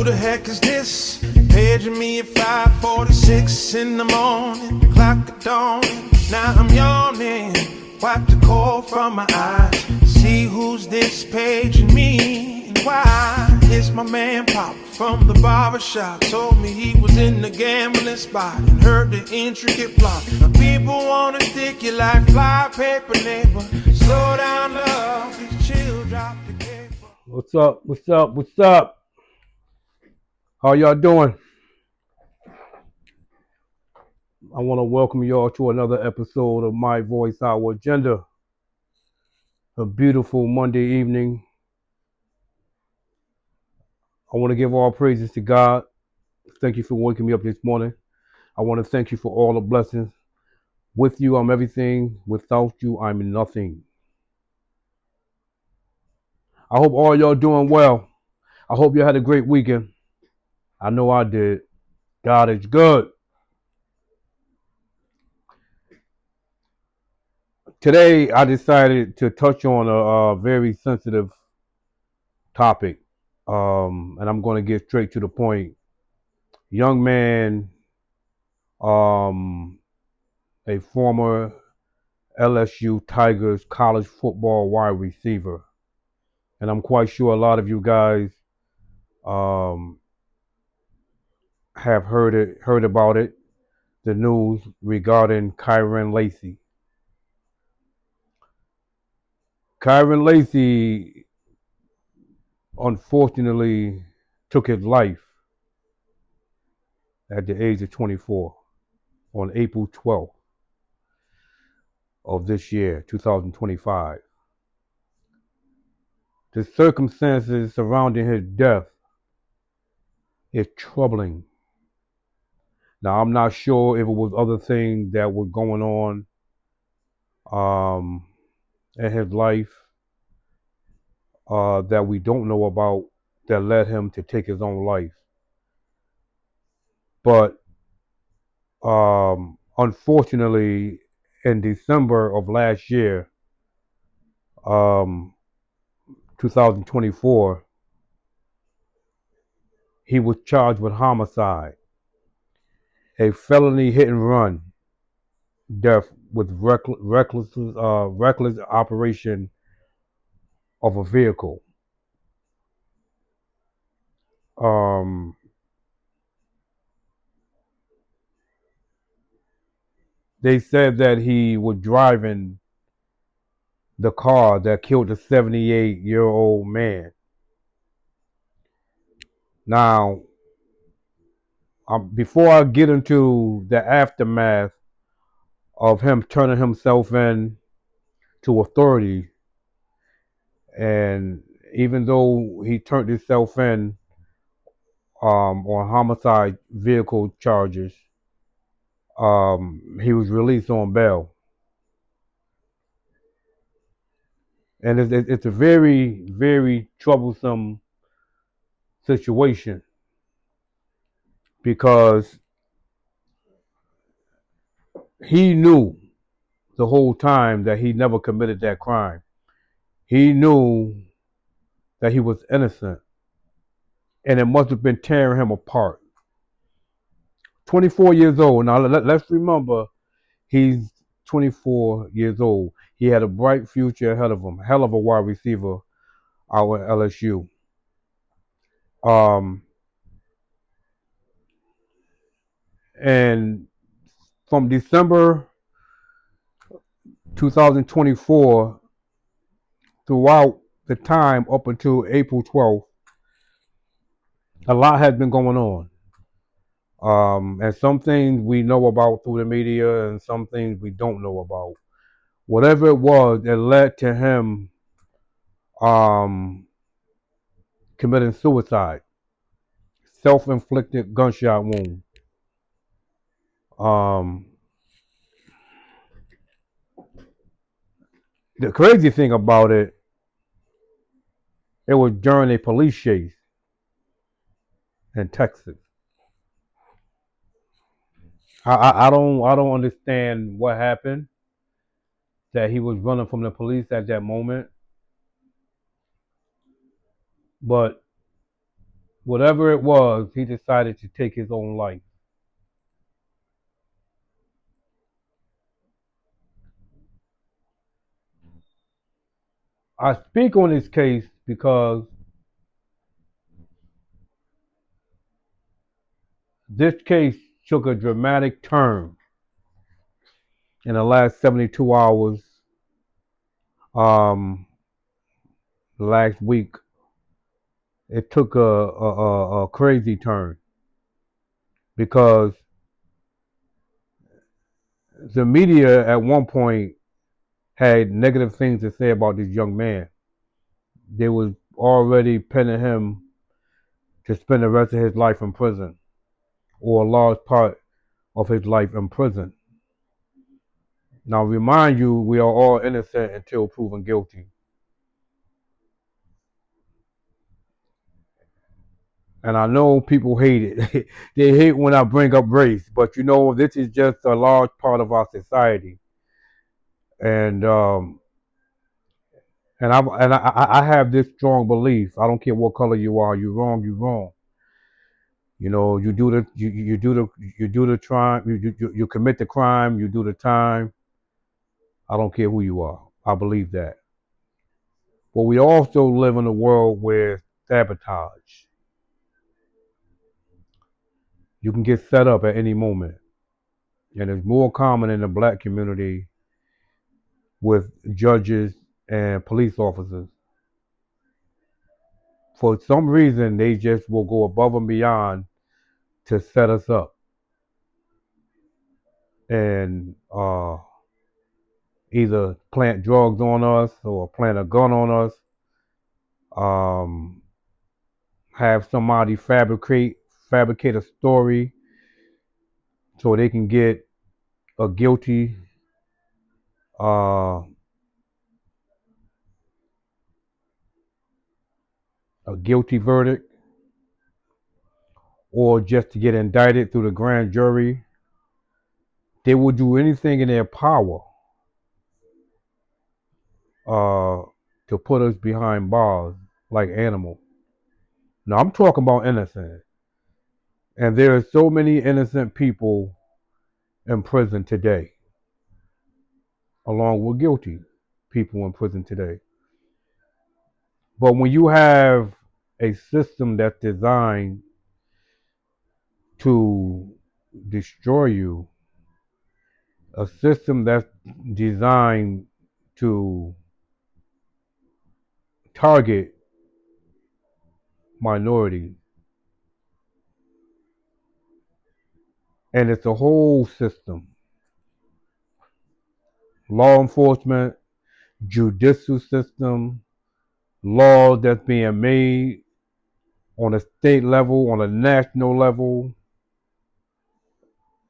the heck is this? Paging me at 5:46 in the morning, clock of dawn. Now I'm yawning, wipe the cold from my eyes. See who's this paging me and why? It's my man Pop from the barber shop. Told me he was in the gambling spot and heard the intricate plot. Now people wanna stick you like fly paper, neighbor. Slow down, love, please chill, drop the cape. What's up? What's up? What's up? How y'all doing? I want to welcome y'all to another episode of My Voice, Our Agenda. A beautiful Monday evening. I want to give all praises to God. Thank you for waking me up this morning. I want to thank you for all the blessings. With you, I'm everything. Without you, I'm nothing. I hope all y'all doing well. I hope you had a great weekend. I know I did. God is good. Today, I decided to touch on a very sensitive topic, and I'm going to get straight to the point. Young man, um, a former LSU Tigers college football wide receiver, and I'm quite sure a lot of you guys um, have heard about it, the news regarding Kyren Lacy. Kyren Lacy unfortunately took his life at the age of 24 on April 12th of this year, 2025. The circumstances surrounding his death is troubling. Now, I'm not sure if it was other things that were going on in his life that we don't know about that led him to take his own life. But unfortunately, in December of last year, um, 2024, he was charged with homicide, a felony hit and run death with reckless operation of a vehicle. Um, they said that he was driving the car that killed the 78-year-old man. Now, before I get into the aftermath of him turning himself in to authority, and even though he turned himself in on homicide vehicle charges, he was released on bail. And it's a very, very troublesome situation because he knew the whole time that he never committed that crime. He knew that he was innocent, and it must have been tearing him apart. 24 years old. Now, let's remember, he's 24 years old. He had a bright future ahead of him. Hell of a wide receiver out at LSU. Um, and from December 2024 throughout the time up until April 12th, a lot has been going on. And some things we know about through the media and some things we don't know about. Whatever it was that led to him um, committing suicide, self-inflicted gunshot wound. Um, the crazy thing about it, it was during a police chase in Texas. I don't understand what happened, that he was running from the police at that moment. But whatever it was, he decided to take his own life. I speak on this case because this case took a dramatic turn in the last 72 hours, um, last week. It took a crazy turn because the media at one point had negative things to say about this young man. They was already pinning him to spend the rest of his life in prison, or a large part of his life in prison. Now, remind you, we are all innocent until proven guilty. And I know people hate it. They hate when I bring up race, but you know, this is just a large part of our society. And I have this strong belief. I don't care what color you are. You wrong. You wrong. You know, you do the crime. You commit the crime. You do the time. I don't care who you are. I believe that. But we also live in a world where sabotage. You can get set up at any moment, and it's more common in the black community with judges and police officers. For some reason, they just will go above and beyond to set us up and either plant drugs on us or plant a gun on us, um, have somebody fabricate a story so they can get a uh, guilty verdict, or just to get indicted through the grand jury. They will do anything in their power uh, to put us behind bars like animals. Now I'm talking about innocent, and there are so many innocent people in prison today, along with guilty people in prison today. But when you have a system that's designed to destroy you, a system that's designed to target minorities, and it's a whole system, law enforcement, judicial system, laws that's being made on a state level, on a national level.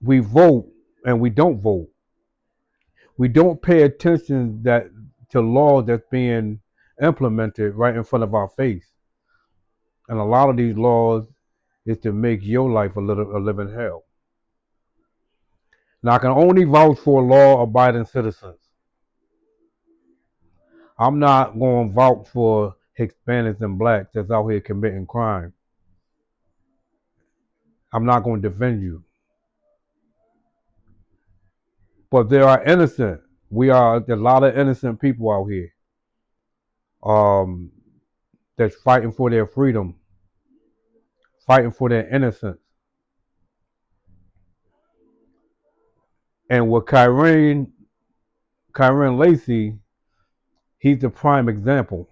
We vote and we don't vote. We don't pay attention that to laws that's being implemented right in front of our face. And a lot of these laws is to make your life a living hell. Now I can only vouch for law-abiding citizens. I'm not going to vouch for Hispanics and blacks that's out here committing crime. I'm not going to defend you. But there are innocent. There's a lot of innocent people out here um, that's fighting for their freedom, fighting for their innocence. And with Kyren Lacy, he's the prime example.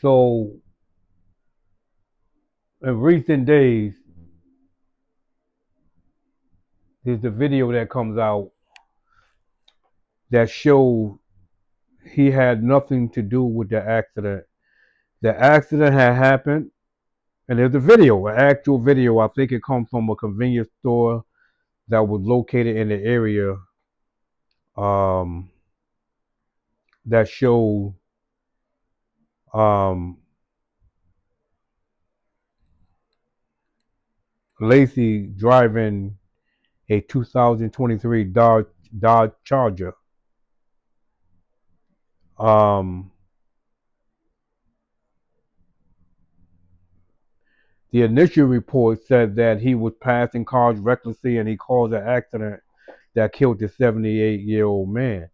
So in recent days, there's a video that comes out that shows he had nothing to do with the accident. The accident had happened, and there's a video, an actual video. I think it comes from a convenience store that was located in the area um, that showed um, Lacy driving a 2023 Dodge Charger. Um, The initial report said that he was passing cars recklessly and he caused an accident that killed the 78-year-old man.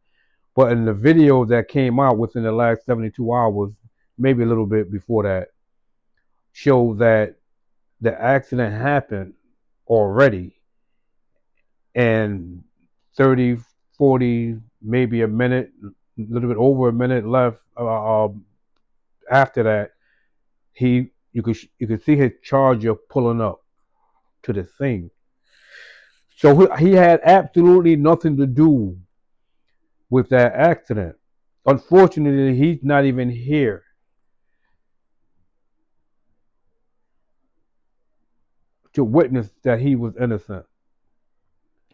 But in the video that came out within the last 72 hours, maybe a little bit before that, showed that the accident happened already, and 30, 40, maybe a minute, a little bit over a minute left after that, you could see his charger pulling up to the scene. So he had absolutely nothing to do with that accident. Unfortunately, he's not even here to witness that he was innocent.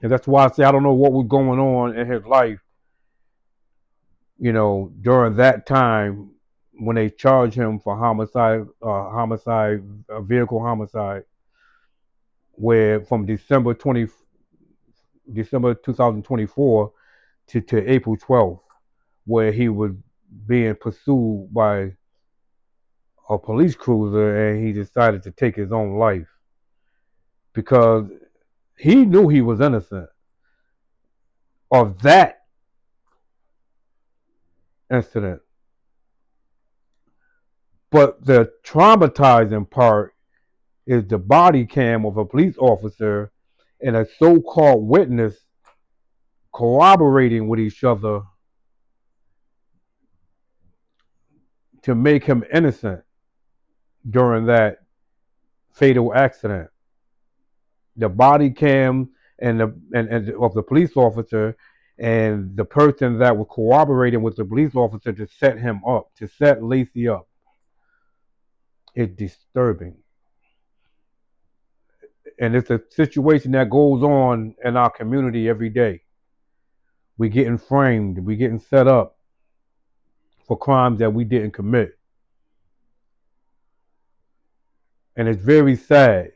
And that's why I say I don't know what was going on in his life, during that time when they charged him for vehicle homicide, where from December 2024 to April 12th, where he was being pursued by a police cruiser and he decided to take his own life because he knew he was innocent of that incident. But the traumatizing part is the body cam of a police officer and a so-called witness corroborating with each other to make him innocent during that fatal accident. The body cam and of the police officer and the person that was cooperating with the police officer to set him up, to set Lacy up, is disturbing. And it's a situation that goes on in our community every day. We getting framed, we getting set up for crimes that we didn't commit. And it's very sad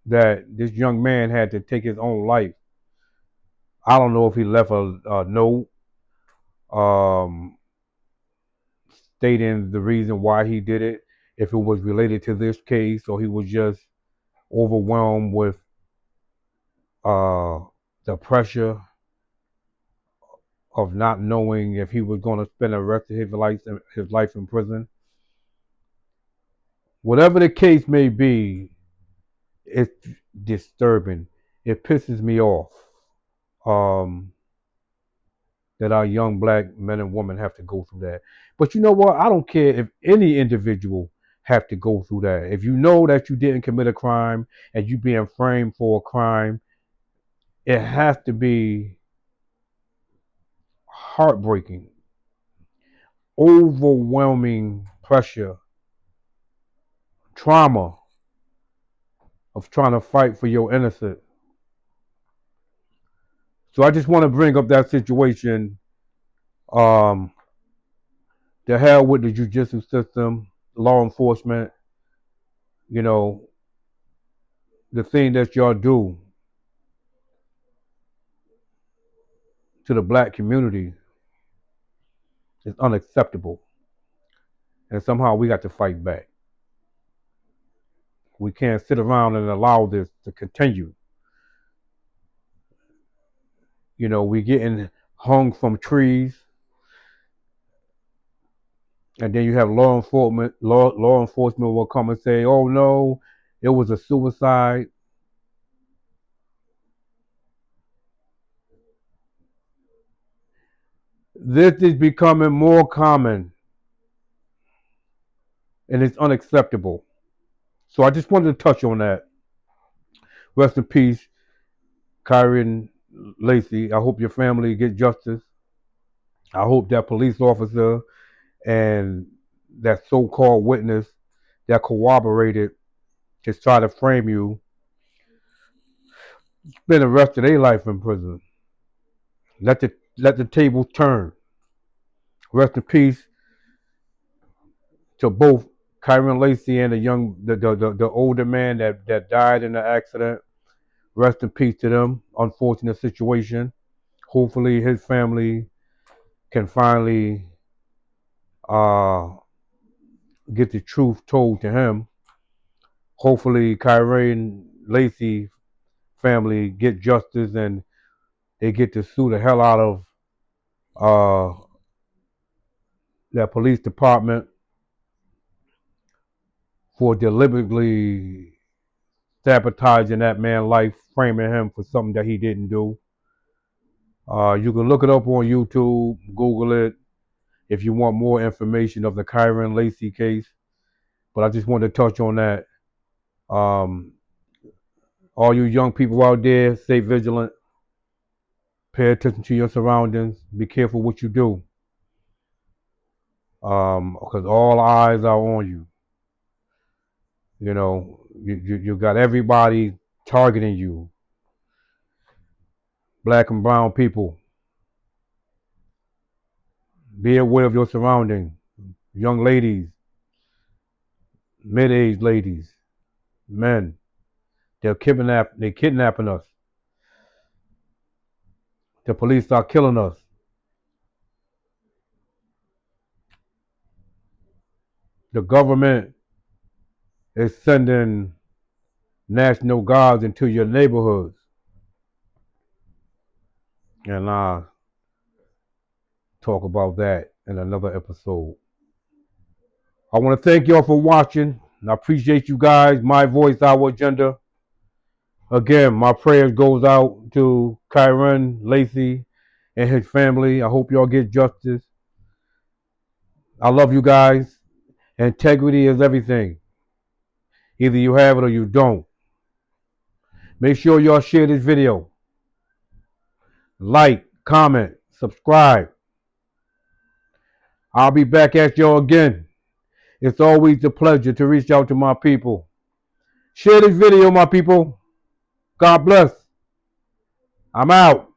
that this young man had to take his own life. I don't know if he left a note um, stating the reason why he did it, if it was related to this case, or he was just overwhelmed with uh, the pressure of not knowing if he was going to spend the rest of his life in prison. Whatever the case may be, it's disturbing. It pisses me off um, that our young black men and women have to go through that. But you know what? I don't care if any individual have to go through that. If you know that you didn't commit a crime and you being framed for a crime, it has to be heartbreaking, overwhelming pressure, trauma of trying to fight for your innocence. So I just want to bring up that situation. Um, the hell with the judicial system, law enforcement, you know, the thing that y'all do to the black community is unacceptable. And somehow we got to fight back. We can't sit around and allow this to continue. We getting hung from trees, and then you have law enforcement will come and say, "Oh no, it was a suicide." This is becoming more common, and it's unacceptable. So I just wanted to touch on that. Rest in peace, Kyren, Lacy. I hope your family get justice. I hope that police officer and that so-called witness that corroborated to try to frame you spend the rest of their life in prison. Let the table turn. Rest in peace to both Kyren Lacy and the older man that died in the accident. Rest in peace to them. Unfortunate situation. Hopefully his family can finally uh, get the truth told to him hopefully Kyren Lacy family get justice and they get to sue the hell out of that police department for deliberately sabotaging that man's life, framing him for something that he didn't do. You can look it up on YouTube, Google it, if you want more information of the Kyren Lacy case. But I just wanted to touch on that. Um, all you young people out there, stay vigilant. Pay attention to your surroundings. Be careful what you do. Because all eyes are on you. You know, you got everybody targeting you. Black and brown people. Be aware of your surroundings. Young ladies, mid-aged ladies, men. They're kidnapping us. The police are killing us. The government is sending National Guards into your neighborhoods. And I'll talk about that in another episode. I want to thank y'all for watching. And I appreciate you guys. My voice, our agenda. Again, my prayers goes out to Kyren Lacy and his family. I hope y'all get justice. I love you guys. Integrity is everything. Either you have it or you don't. Make sure y'all share this video. Like, comment, subscribe. I'll be back at y'all again. It's always a pleasure to reach out to my people. Share this video, my people. God bless. I'm out.